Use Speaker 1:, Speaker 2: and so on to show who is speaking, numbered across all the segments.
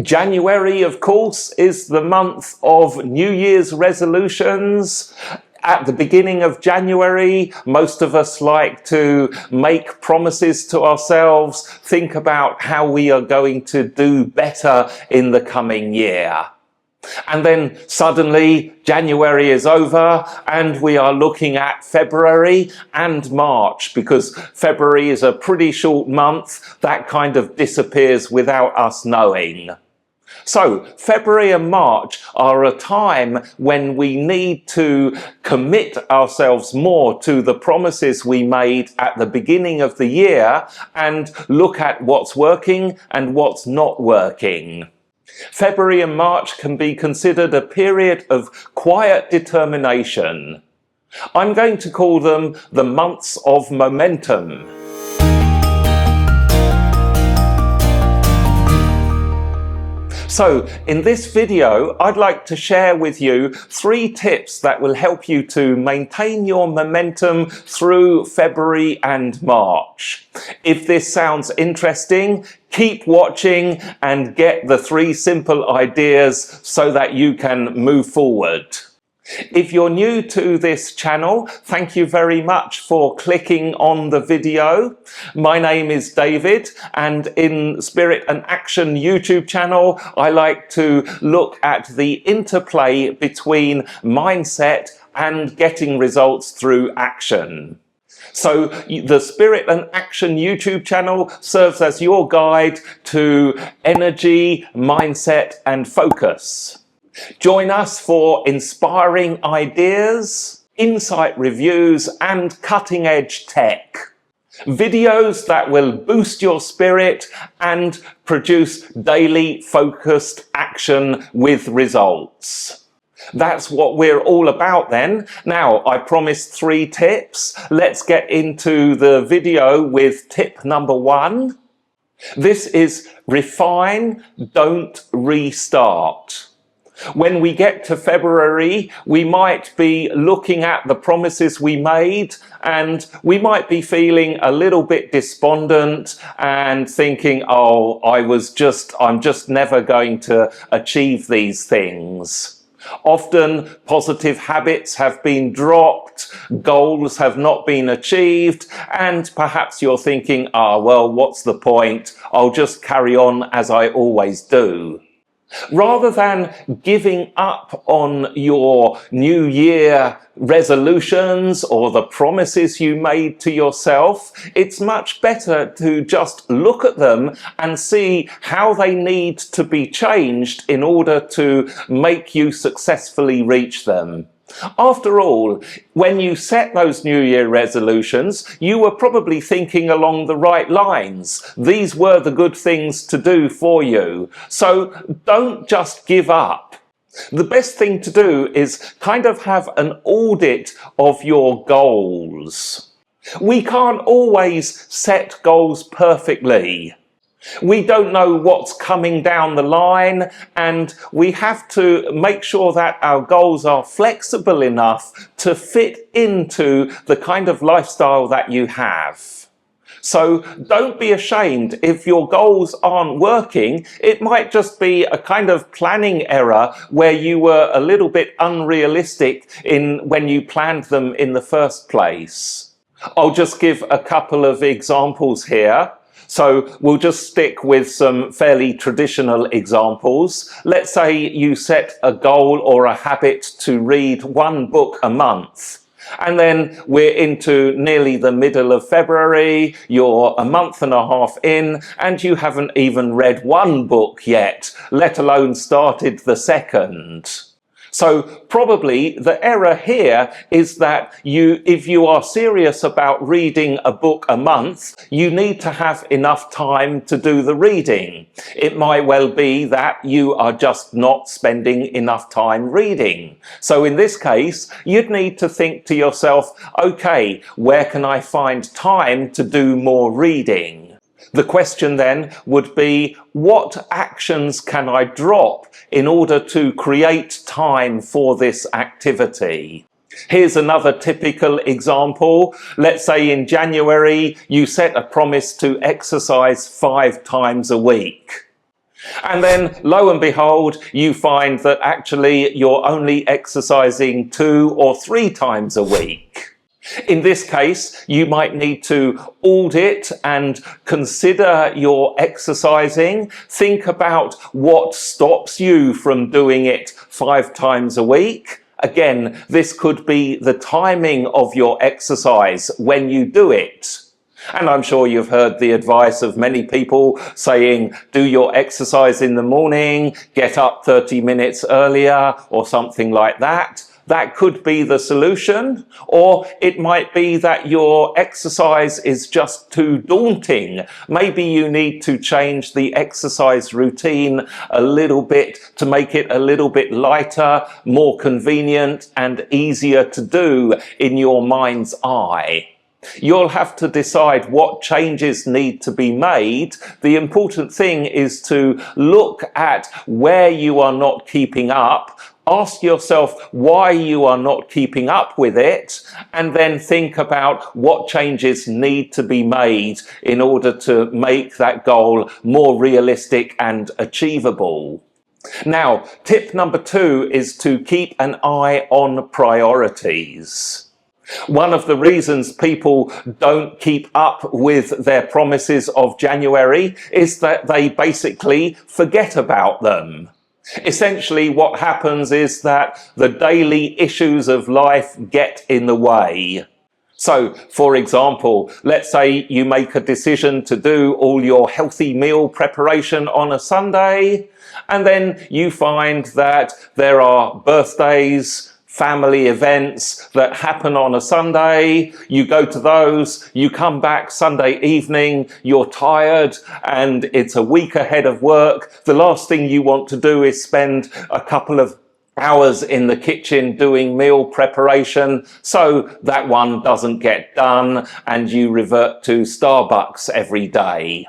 Speaker 1: January, of course, is the month of New Year's resolutions. At the beginning of January, most of us like to make promises to ourselves, think about how we are going to do better in the coming year. And then suddenly January is over and we are looking at February and March, because February is a pretty short month that kind of disappears without us knowing. So February and March are a time when we need to commit ourselves more to the promises we made at the beginning of the year and look at what's working and what's not working. February and March can be considered a period of quiet determination. I'm going to call them the months of momentum. So in this video, I'd like to share with you 3 tips that will help you to maintain your momentum through February and March. If this sounds interesting, keep watching and get the 3 simple ideas so that you can move forward. If you're new to this channel, thank you very much for clicking on the video. My name is David, and in Spirit and Action YouTube channel, I like to look at the interplay between mindset and getting results through action. So the Spirit and Action YouTube channel serves as your guide to energy, mindset, and focus. Join us for inspiring ideas, insight reviews, and cutting-edge tech. Videos that will boost your spirit and produce daily focused action with results. That's what we're all about then. Now, I promised 3 tips. Let's get into the video with tip number 1. This is refine, don't restart. When we get to February, we might be looking at the promises we made and we might be feeling a little bit despondent and thinking, oh, I'm just never going to achieve these things. Often positive habits have been dropped, goals have not been achieved, and perhaps you're thinking, well, what's the point? I'll just carry on as I always do. Rather than giving up on your New Year resolutions or the promises you made to yourself, it's much better to just look at them and see how they need to be changed in order to make you successfully reach them. After all, when you set those New Year resolutions, you were probably thinking along the right lines. These were the good things to do for you. So don't just give up. The best thing to do is kind of have an audit of your goals. We can't always set goals perfectly. We don't know what's coming down the line, and we have to make sure that our goals are flexible enough to fit into the kind of lifestyle that you have. So don't be ashamed if your goals aren't working. It might just be a kind of planning error where you were a little bit unrealistic when you planned them in the first place. I'll just give a couple of examples here. So we'll just stick with some fairly traditional examples. Let's say you set a goal or a habit to read 1 book a month. And then we're into nearly the middle of February, you're a month and a half in, and you haven't even read 1 book yet, let alone started the 2nd. So probably the error here is that if you are serious about reading a book a month, you need to have enough time to do the reading. It might well be that you are just not spending enough time reading. So in this case, you'd need to think to yourself, okay, where can I find time to do more reading? The question then would be, what actions can I drop in order to create time for this activity? Here's another typical example. Let's say in January you set a promise to exercise 5 times a week. And then lo and behold, you find that actually you're only exercising 2 or 3 times a week. In this case, you might need to audit and consider your exercising. Think about what stops you from doing it 5 times a week. Again, this could be the timing of your exercise when you do it. And I'm sure you've heard the advice of many people saying, do your exercise in the morning, get up 30 minutes earlier, or something like that. That could be the solution. Or it might be that your exercise is just too daunting. Maybe you need to change the exercise routine a little bit to make it a little bit lighter, more convenient, and easier to do in your mind's eye. You'll have to decide what changes need to be made. The important thing is to look at where you are not keeping up, ask yourself why you are not keeping up with it, and then think about what changes need to be made in order to make that goal more realistic and achievable. Now, tip number 2 is to keep an eye on priorities. One of the reasons people don't keep up with their promises of January is that they basically forget about them. Essentially, what happens is that the daily issues of life get in the way. So, for example, let's say you make a decision to do all your healthy meal preparation on a Sunday, and then you find that there are birthdays, family events that happen on a Sunday. You go to those, you come back Sunday evening, you're tired, and it's a week ahead of work. The last thing you want to do is spend a couple of hours in the kitchen doing meal preparation, so that one doesn't get done, and you revert to Starbucks every day.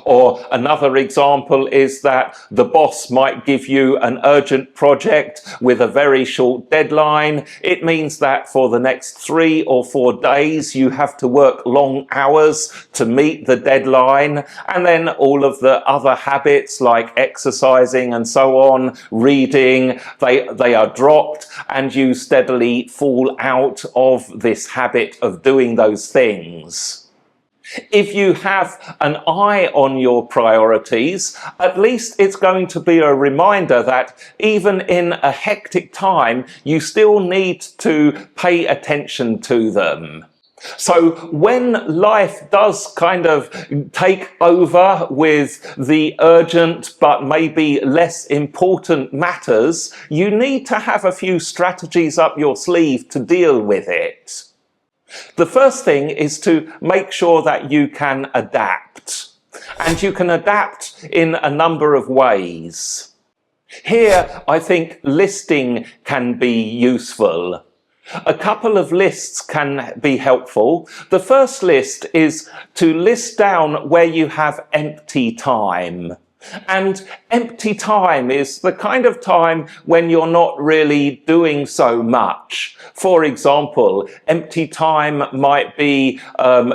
Speaker 1: Or another example is that the boss might give you an urgent project with a very short deadline. It means that for the next 3 or 4 days you have to work long hours to meet the deadline, and then all of the other habits like exercising and so on, reading, they are dropped, and you steadily fall out of this habit of doing those things. If you have an eye on your priorities, at least it's going to be a reminder that even in a hectic time, you still need to pay attention to them. So when life does kind of take over with the urgent but maybe less important matters, you need to have a few strategies up your sleeve to deal with it. The first thing is to make sure that you can adapt. And you can adapt in a number of ways. Here, I think listing can be useful. A couple of lists can be helpful. The first list is to list down where you have empty time. And empty time is the kind of time when you're not really doing so much. For example, empty time might be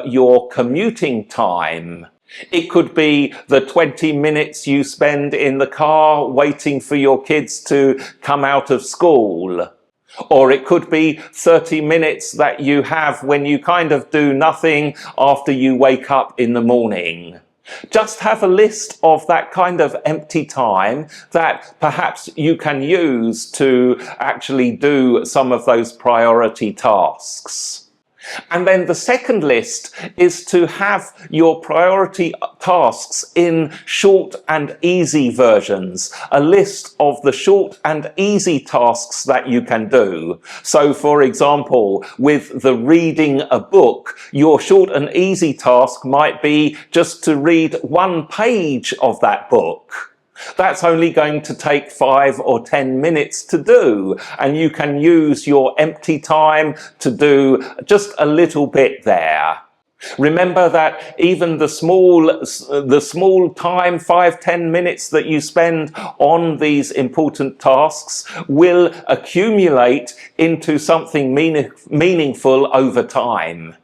Speaker 1: your commuting time. It could be the 20 minutes you spend in the car waiting for your kids to come out of school. Or it could be 30 minutes that you have when you kind of do nothing after you wake up in the morning. Just have a list of that kind of empty time that perhaps you can use to actually do some of those priority tasks. And then the second list is to have your priority tasks in short and easy versions, a list of the short and easy tasks that you can do. So, for example, with the reading a book, your short and easy task might be just to read 1 page of that book. That's only going to take 5 or 10 minutes to do, and you can use your empty time to do just a little bit there. Remember that even the small time, 5-10 minutes that you spend on these important tasks will accumulate into something meaningful over time.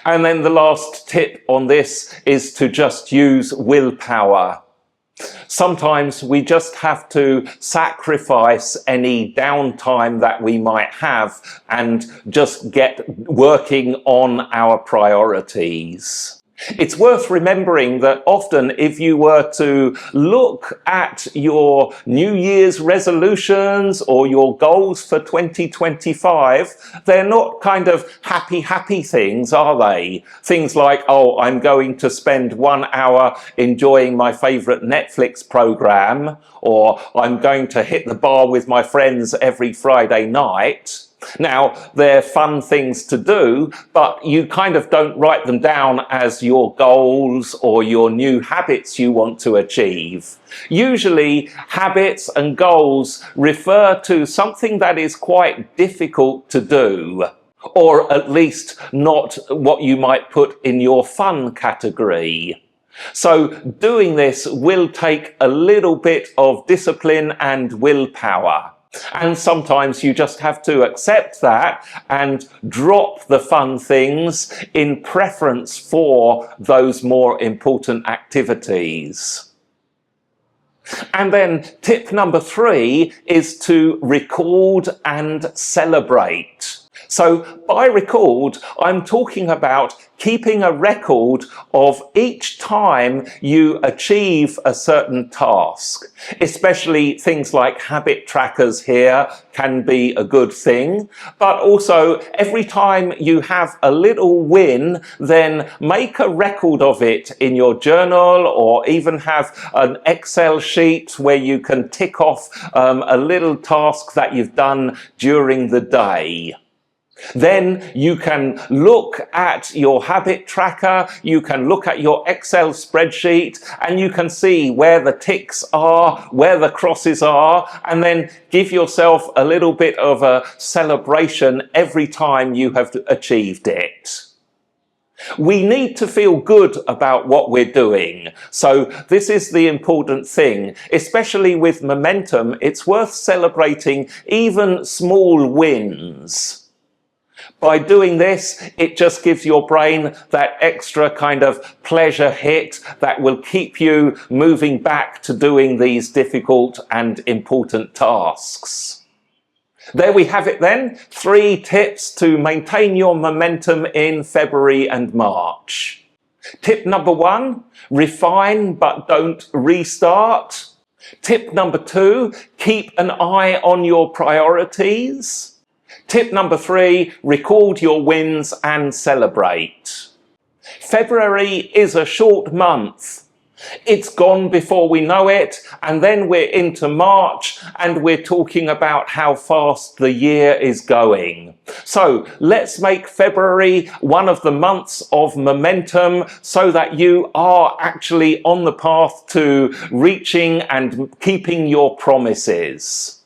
Speaker 1: And then the last tip on this is to just use willpower. Sometimes we just have to sacrifice any downtime that we might have and just get working on our priorities. It's worth remembering that often if you were to look at your New Year's resolutions or your goals for 2025, they're not kind of happy things, are they? Things like, oh, I'm going to spend 1 hour enjoying my favorite Netflix program, or I'm going to hit the bar with my friends every Friday night. Now, they're fun things to do, but you kind of don't write them down as your goals or your new habits you want to achieve. Usually, habits and goals refer to something that is quite difficult to do, or at least not what you might put in your fun category. So doing this will take a little bit of discipline and willpower. And sometimes you just have to accept that and drop the fun things in preference for those more important activities. And then tip number 3 is to record and celebrate. So by record, I'm talking about keeping a record of each time you achieve a certain task. Especially things like habit trackers here can be a good thing. But also every time you have a little win, then make a record of it in your journal, or even have an Excel sheet where you can tick off a little task that you've done during the day. Then you can look at your habit tracker, you can look at your Excel spreadsheet, and you can see where the ticks are, where the crosses are, and then give yourself a little bit of a celebration every time you have achieved it. We need to feel good about what we're doing. So this is the important thing. Especially with momentum, it's worth celebrating even small wins. By doing this, it just gives your brain that extra kind of pleasure hit that will keep you moving back to doing these difficult and important tasks. There we have it then, 3 tips to maintain your momentum in February and March. Tip number 1, refine but don't restart. Tip number 2, keep an eye on your priorities. Tip number 3, record your wins and celebrate. February is a short month. It's gone before we know it, and then we're into March and we're talking about how fast the year is going. So let's make February one of the months of momentum so that you are actually on the path to reaching and keeping your promises.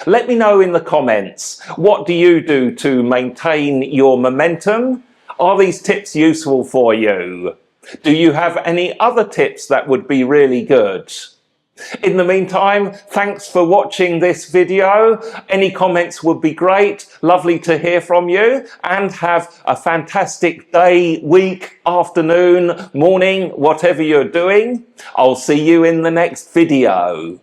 Speaker 1: Let me know in the comments, what do you do to maintain your momentum? Are these tips useful for you? Do you have any other tips that would be really good? In the meantime, thanks for watching this video. Any comments would be great. Lovely to hear from you, and have a fantastic day, week, afternoon, morning, whatever you're doing. I'll see you in the next video.